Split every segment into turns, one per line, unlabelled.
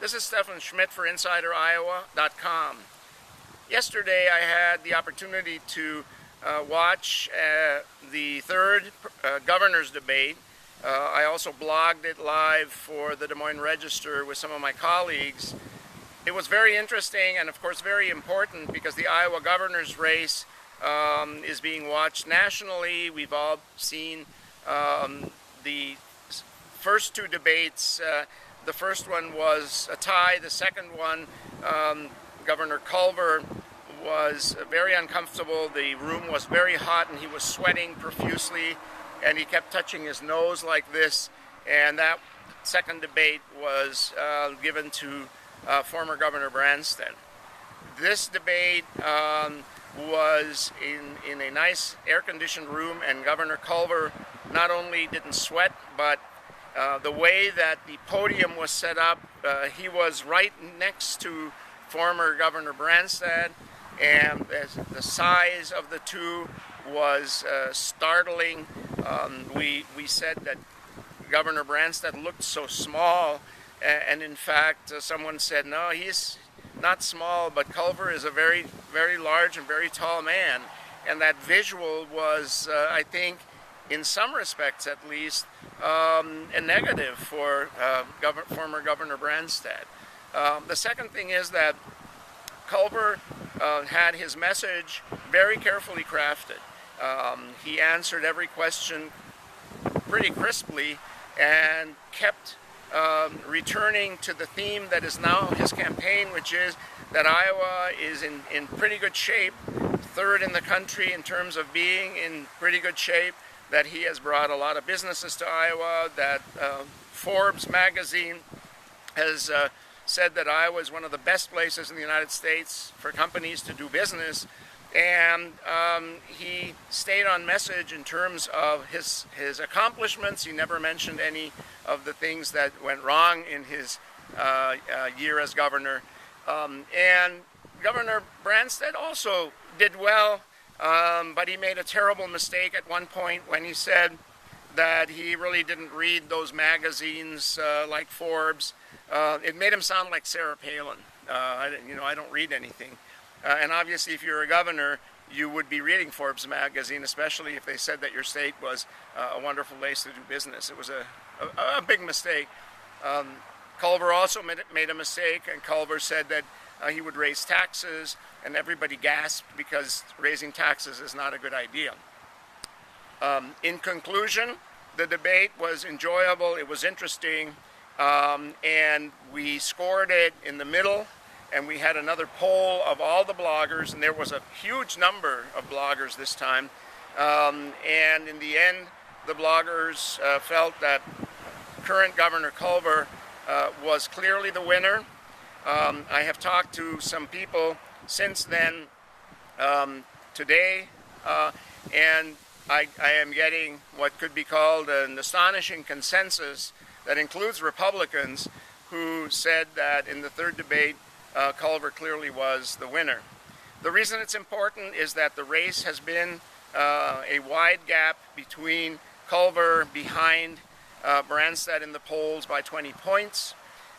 This is Stefan Schmidt for InsiderIowa.com. Yesterday I had the opportunity to watch the third governor's debate. I also blogged it live for the Des Moines Register with some of my colleagues. It was very interesting and of course very important because the Iowa governor's race is being watched nationally. We've all seen the first two debates. The first one was a tie. The second one, Governor Culver was very uncomfortable. The room was very hot and he was sweating profusely and he kept touching his nose like this. And that second debate was given to former Governor Branstad. This debate was in a nice air-conditioned room, and Governor Culver not only didn't sweat, but the way that the podium was set up, he was right next to former Governor Branstad, and the size of the two was startling. We said that Governor Branstad looked so small, and in fact someone said, no, he's not small, but Culver is a very, very large and very tall man. And that visual was, I think, in some respects at least, a negative for former Governor Branstad. The second thing is that Culver had his message very carefully crafted. He answered every question pretty crisply and kept returning to the theme that is now his campaign, which is that Iowa is in pretty good shape, third in the country in terms of being in pretty good shape, that he has brought a lot of businesses to Iowa, that Forbes magazine has said that Iowa is one of the best places in the United States for companies to do business. And he stayed on message in terms of his accomplishments. He never mentioned any of the things that went wrong in his year as governor. And Governor Branstad also did well, but he made a terrible mistake at one point when he said that he really didn't read those magazines like Forbes. It made him sound like Sarah Palin. I don't read anything. And obviously, if you're a governor, you would be reading Forbes magazine, especially if they said that your state was a wonderful place to do business. It was a big mistake. Culver also made a mistake, and Culver said that he would raise taxes, and everybody gasped because raising taxes is not a good idea. In conclusion, the debate was enjoyable, it was interesting, and we scored it in the middle. And we had another poll of all the bloggers, and there was a huge number of bloggers this time. And in the end, the bloggers felt that current Governor Culver was clearly the winner. I have talked to some people since then today, and I am getting what could be called an astonishing consensus that includes Republicans who said that in the third debate, Culver clearly was the winner. The reason it's important is that the race has been a wide gap between Culver behind Branstad in the polls by 20 points.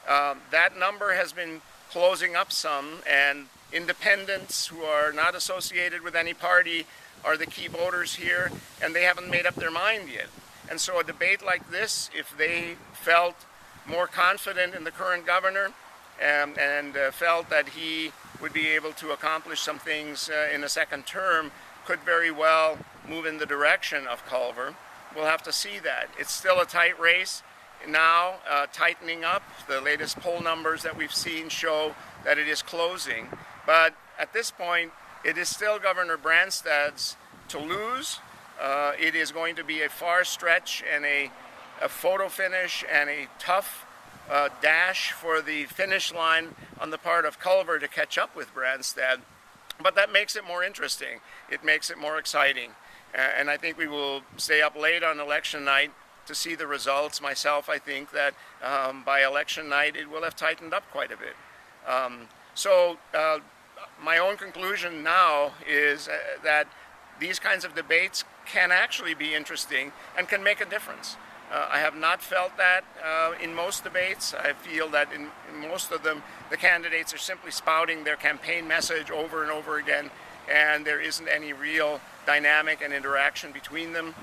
That number has been closing up some, and independents who are not associated with any party are the key voters here, and they haven't made up their mind yet. And so a debate like this, if they felt more confident in the current governor, and felt that he would be able to accomplish some things in a second term, could very well move in the direction of Culver. We'll have to see that. It's still a tight race now, tightening up. The latest poll numbers that we've seen show that it is closing. But at this point, it is still Governor Branstad's to lose. It is going to be a far stretch and a photo finish and a tough dash for the finish line on the part of Culver to catch up with Branstad. But that makes it more interesting. It makes it more exciting. And I think we will stay up late on election night to see the results. Myself, I think that by election night it will have tightened up quite a bit. So my own conclusion now is that these kinds of debates can actually be interesting and can make a difference. I have not felt that in most debates. I feel that in most of them, the candidates are simply spouting their campaign message over and over again, and there isn't any real dynamic and interaction between them.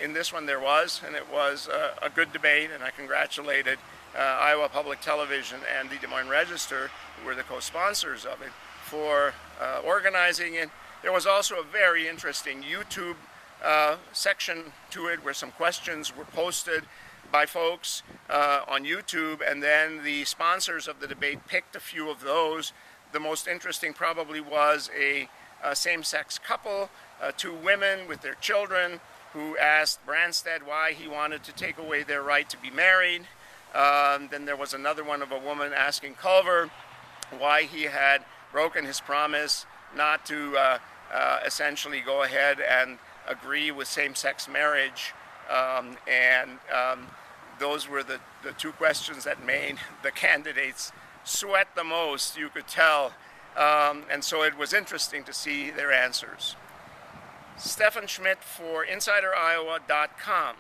In this one there was, and it was a good debate, and I congratulated Iowa Public Television and the Des Moines Register, who were the co-sponsors of it, for organizing it. There was also a very interesting YouTube section to it where some questions were posted by folks on YouTube, and then the sponsors of the debate picked a few of those. The most interesting probably was a same-sex couple, two women with their children, who asked Branstad why he wanted to take away their right to be married. Then there was another one of a woman asking Culver why he had broken his promise not to essentially go ahead and agree with same-sex marriage. Those were the two questions that made the candidates sweat the most, you could tell. And so it was interesting to see their answers. Stefan Schmidt for InsiderIowa.com.